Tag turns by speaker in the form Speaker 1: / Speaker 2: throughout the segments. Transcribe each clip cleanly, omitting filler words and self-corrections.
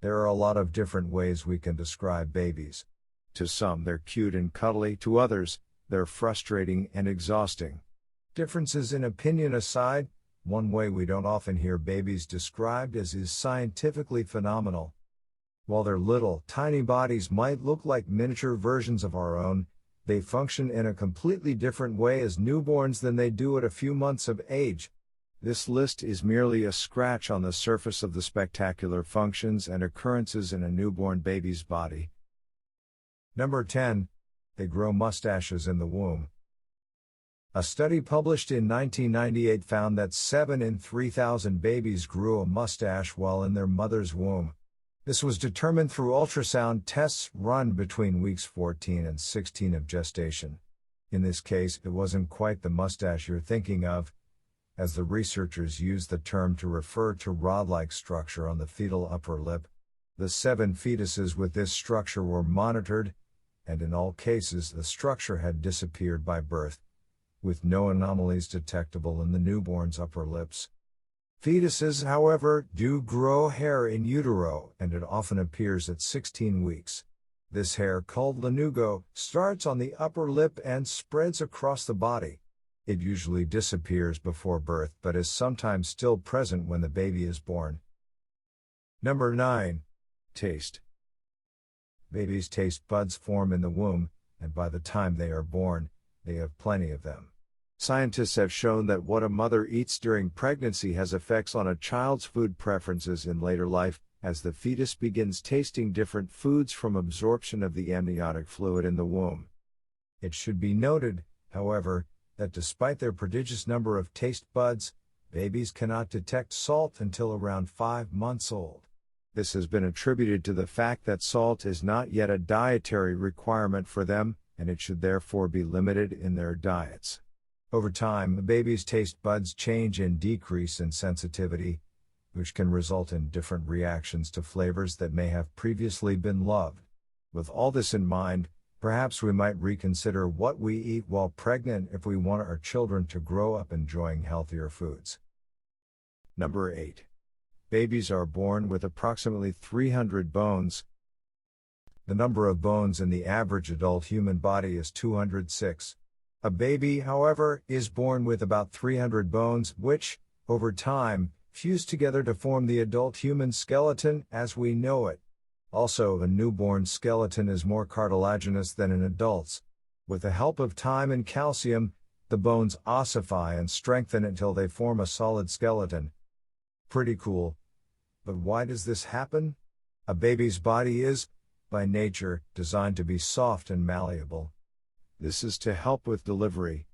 Speaker 1: There are a lot of different ways we can describe babies. To some they're cute and cuddly, to others, they're frustrating and exhausting. Differences in opinion aside, one way we don't often hear babies described as is scientifically phenomenal. While their little, tiny bodies might look like miniature versions of our own, they function in a completely different way as newborns than they do at a few months of age. This list is merely a scratch on the surface of the spectacular functions and occurrences in a newborn baby's body. Number 10. They grow mustaches in the womb. A study published in 1998 found that 7 in 3,000 babies grew a mustache while in their mother's womb. This was determined through ultrasound tests run between weeks 14 and 16 of gestation. In this case, it wasn't quite the mustache you're thinking of, as the researchers used the term to refer to rod-like structure on the fetal upper lip. The 7 fetuses with this structure were monitored, and in all cases the structure had disappeared by birth, with no anomalies detectable in the newborn's upper lips. Fetuses, however, do grow hair in utero, and it often appears at 16 weeks. This hair, called lanugo, starts on the upper lip and spreads across the body. It usually disappears before birth but is sometimes still present when the baby is born. Number 9. Taste. Babies' taste buds form in the womb, and by the time they are born, they have plenty of them. Scientists have shown that what a mother eats during pregnancy has effects on a child's food preferences in later life, as the fetus begins tasting different foods from absorption of the amniotic fluid in the womb. It should be noted, however, that despite their prodigious number of taste buds, babies cannot detect salt until around 5 months old. This has been attributed to the fact that salt is not yet a dietary requirement for them, and it should therefore be limited in their diets. Over time, a baby's taste buds change and decrease in sensitivity, which can result in different reactions to flavors that may have previously been loved. With all this in mind, perhaps we might reconsider what we eat while pregnant if we want our children to grow up enjoying healthier foods. Number 8. Babies are born with approximately 300 bones. The number of bones in the average adult human body is 206. A baby, however, is born with about 300 bones, which, over time, fuse together to form the adult human skeleton as we know it. Also, a newborn skeleton is more cartilaginous than an adult's. With the help of time and calcium, the bones ossify and strengthen until they form a solid skeleton. Pretty cool. But why does this happen? A baby's body is, by nature, designed to be soft and malleable. This is to help with delivery.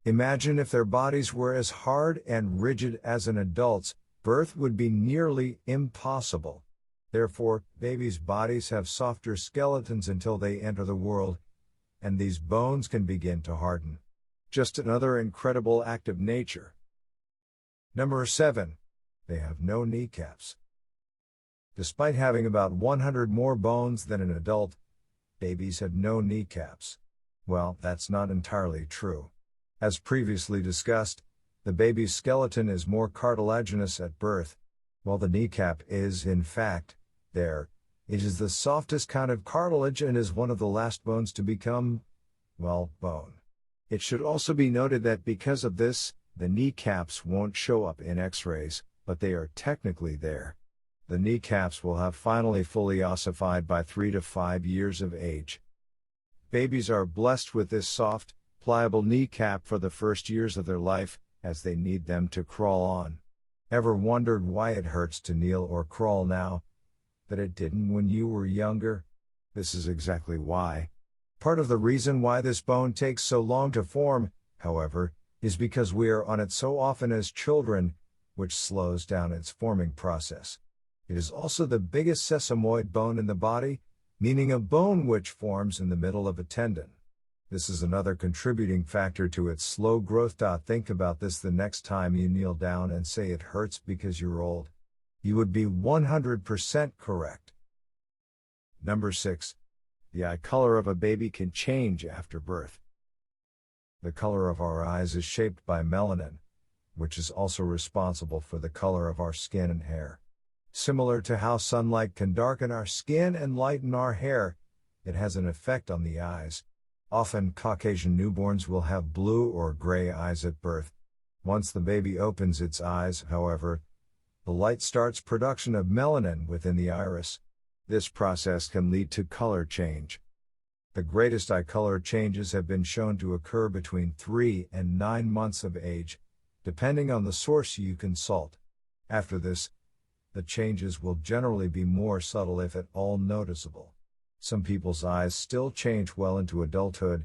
Speaker 1: Imagine if their bodies were as hard and rigid as an adult's, birth would be nearly impossible. Therefore, babies' bodies have softer skeletons until they enter the world, and these bones can begin to harden. Just another incredible act of nature. Number 7. They have no kneecaps. Despite having about 100 more bones than an adult, babies have no kneecaps. Well, that's not entirely true. As previously discussed, the baby's skeleton is more cartilaginous at birth, while the kneecap is, in fact, there. It is the softest kind of cartilage and is one of the last bones to become, well, bone. It should also be noted that because of this, the kneecaps won't show up in X-rays, but they are technically there. The kneecaps will have finally fully ossified by 3 to 5 years of age. Babies are blessed with this soft, pliable kneecap for the first years of their life, as they need them to crawl on. Ever wondered why it hurts to kneel or crawl now, that it didn't when you were younger? This is exactly why. Part of the reason why this bone takes so long to form, however, is because we are on it so often as children, which slows down its forming process. It is also the biggest sesamoid bone in the body, meaning a bone which forms in the middle of a tendon. This is another contributing factor to its slow growth. Think about this the next time you kneel down and say it hurts because you're old. You would be 100% correct. Number 6. The eye color of a baby can change after birth. The color of our eyes is shaped by melanin, which is also responsible for the color of our skin and hair. Similar to how sunlight can darken our skin and lighten our hair, it has an effect on the eyes. Often Caucasian newborns will have blue or gray eyes at birth. Once the baby opens its eyes, however, the light starts production of melanin within the iris. This process can lead to color change. The greatest eye color changes have been shown to occur between 3 and 9 months of age, depending on the source you consult. After this, the changes will generally be more subtle if at all noticeable. Some people's eyes still change well into adulthood,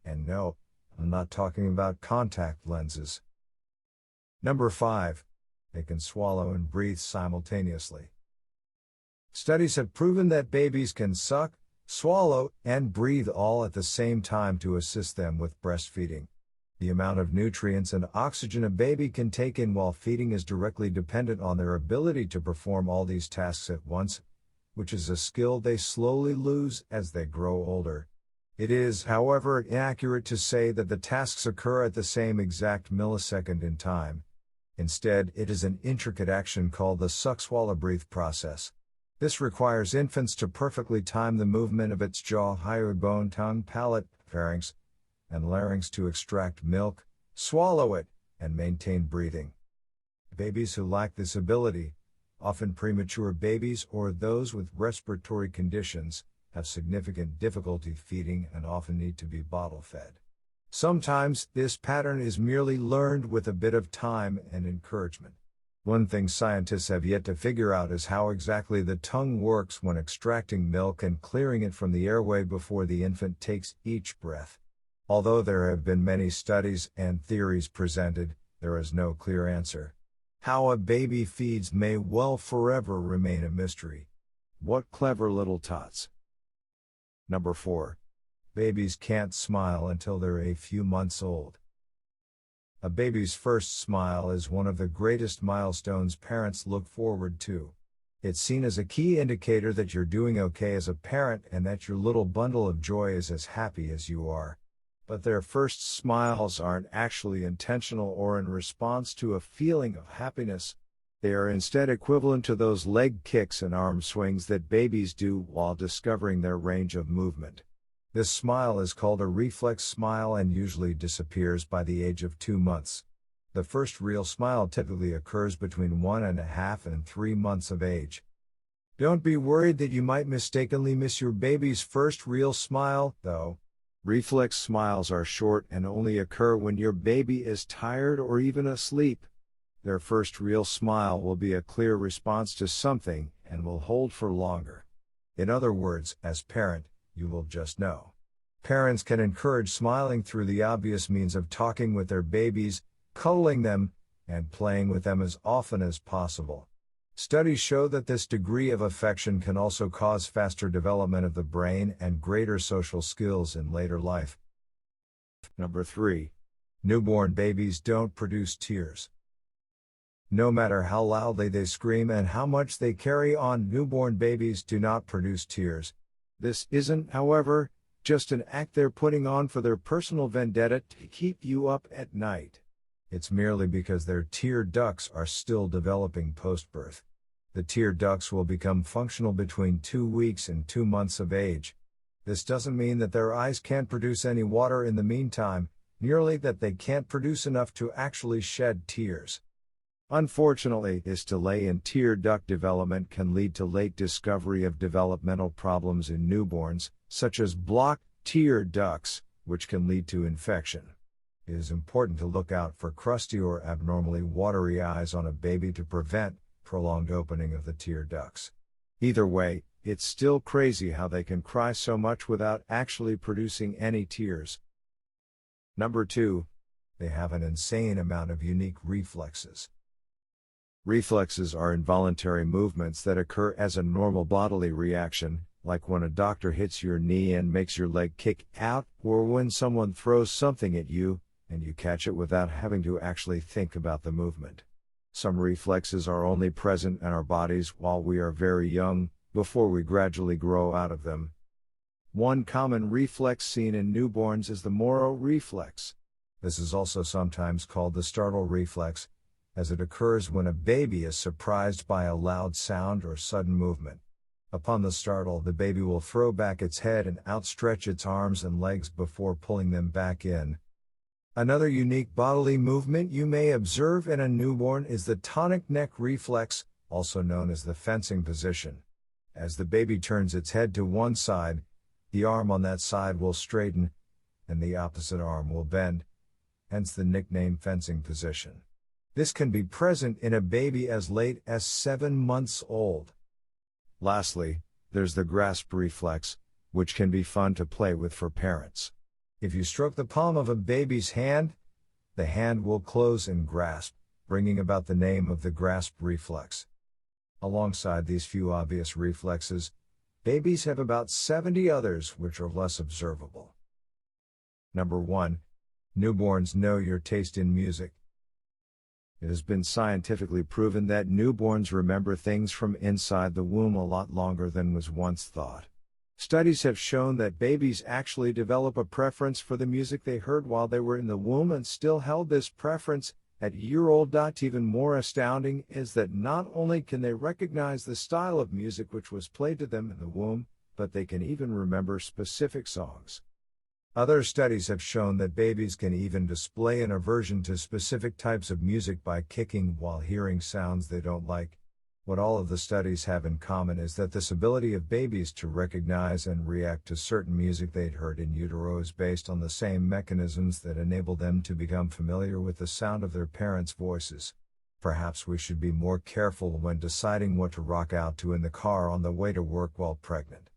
Speaker 1: and no, I'm not talking about contact lenses. Number 5. They can swallow and breathe simultaneously. Studies have proven that babies can suck, swallow, and breathe all at the same time to assist them with breastfeeding. The amount of nutrients and oxygen a baby can take in while feeding is directly dependent on their ability to perform all these tasks at once, which is a skill they slowly lose as they grow older. It is, however, inaccurate to say that the tasks occur at the same exact millisecond in time. Instead, it is an intricate action called the suck-swallow-breathe process. This requires infants to perfectly time the movement of its jaw, hyoid bone, tongue, palate, pharynx, and larynx to extract milk, swallow it, and maintain breathing. Babies who lack this ability, often premature babies or those with respiratory conditions, have significant difficulty feeding and often need to be bottle-fed. Sometimes, this pattern is merely learned with a bit of time and encouragement. One thing scientists have yet to figure out is how exactly the tongue works when extracting milk and clearing it from the airway before the infant takes each breath. Although there have been many studies and theories presented, there is no clear answer. How a baby feeds may well forever remain a mystery. What clever little tots. Number 4. Babies can't smile until they're a few months old. A baby's first smile is one of the greatest milestones parents look forward to. It's seen as a key indicator that you're doing okay as a parent and that your little bundle of joy is as happy as you are. But their first smiles aren't actually intentional or in response to a feeling of happiness. They are instead equivalent to those leg kicks and arm swings that babies do while discovering their range of movement. This smile is called a reflex smile and usually disappears by the age of 2 months. The first real smile typically occurs between 1.5 and 3 months of age. Don't be worried that you might mistakenly miss your baby's first real smile, though. Reflex smiles are short and only occur when your baby is tired or even asleep. Their first real smile will be a clear response to something and will hold for longer. In other words, as parent, you will just know. Parents can encourage smiling through the obvious means of talking with their babies, cuddling them, and playing with them as often as possible. Studies show that this degree of affection can also cause faster development of the brain and greater social skills in later life. Number 3. Newborn babies don't produce tears. No matter how loudly they scream and how much they carry on, newborn babies do not produce tears. This isn't, however, just an act they're putting on for their personal vendetta to keep you up at night. It's merely because their tear ducts are still developing post-birth. The tear ducts will become functional between 2 weeks and 2 months of age. This doesn't mean that their eyes can't produce any water in the meantime, merely that they can't produce enough to actually shed tears. Unfortunately, this delay in tear duct development can lead to late discovery of developmental problems in newborns, such as blocked tear ducts, which can lead to infection. It is important to look out for crusty or abnormally watery eyes on a baby to prevent prolonged opening of the tear ducts. Either way, it's still crazy how they can cry so much without actually producing any tears. Number 2. They have an insane amount of unique reflexes. Reflexes are involuntary movements that occur as a normal bodily reaction, like when a doctor hits your knee and makes your leg kick out, or when someone throws something at you, and you catch it without having to actually think about the movement. Some reflexes are only present in our bodies while we are very young, before we gradually grow out of them. One common reflex seen in newborns is the Moro reflex. This is also sometimes called the startle reflex, as it occurs when a baby is surprised by a loud sound or sudden movement. Upon the startle, the baby will throw back its head and outstretch its arms and legs before pulling them back in. Another unique bodily movement you may observe in a newborn is the tonic neck reflex, also known as the fencing position. As the baby turns its head to one side, the arm on that side will straighten, and the opposite arm will bend, hence the nickname fencing position. This can be present in a baby as late as 7 months old. Lastly, there's the grasp reflex, which can be fun to play with for parents. If you stroke the palm of a baby's hand, the hand will close and grasp, bringing about the name of the grasp reflex. Alongside these few obvious reflexes, babies have about 70 others which are less observable. Number 1. Newborns know your taste in music. It has been scientifically proven that newborns remember things from inside the womb a lot longer than was once thought. Studies have shown that babies actually develop a preference for the music they heard while they were in the womb and still held this preference at year-old. Even more astounding is that not only can they recognize the style of music which was played to them in the womb, but they can even remember specific songs. Other studies have shown that babies can even display an aversion to specific types of music by kicking while hearing sounds they don't like. What all of the studies have in common is that this ability of babies to recognize and react to certain music they'd heard in utero is based on the same mechanisms that enable them to become familiar with the sound of their parents' voices. Perhaps we should be more careful when deciding what to rock out to in the car on the way to work while pregnant.